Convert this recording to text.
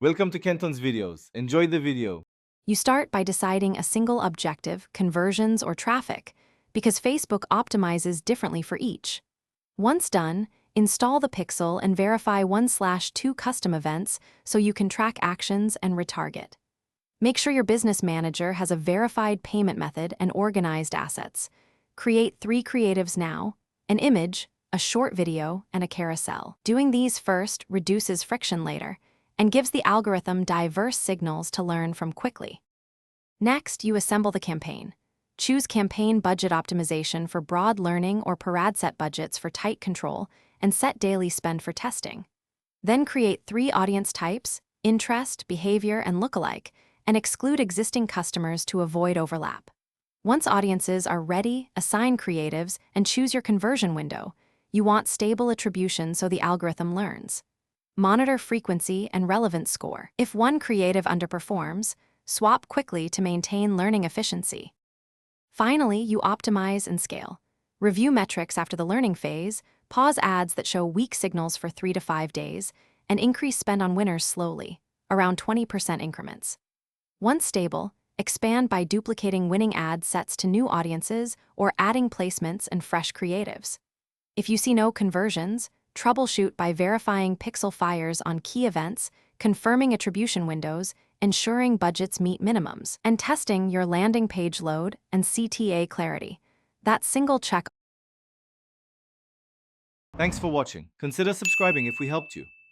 Welcome to Kenton's videos. Enjoy the video. You start by deciding a single objective, conversions or traffic, because Facebook optimizes differently for each. Once done, install the pixel and verify 1/2 custom events so you can track actions and retarget. Make sure your business manager has a verified payment method and organized assets. Create 3 creatives now: an image, a short video, and a carousel. Doing these first reduces friction later and gives the algorithm diverse signals to learn from quickly. Next, you assemble the campaign. Choose campaign budget optimization for broad learning or per ad set budgets for tight control, and set daily spend for testing. Then create 3 audience types: interest, behavior, and lookalike, and exclude existing customers to avoid overlap. Once audiences are ready, assign creatives and choose your conversion window. You want stable attribution so the algorithm learns. Monitor frequency and relevance score. If one creative underperforms, swap quickly to maintain learning efficiency. Finally, you optimize and scale. Review metrics after the learning phase, pause ads that show weak signals for 3 to 5 days, and increase spend on winners slowly, around 20% increments. Once stable, expand by duplicating winning ad sets to new audiences or adding placements and fresh creatives. If you see no conversions, troubleshoot by verifying pixel fires on key events, confirming attribution windows, ensuring budgets meet minimums, and testing your landing page load and CTA clarity. That single check. Thanks for watching. Consider subscribing if we helped you.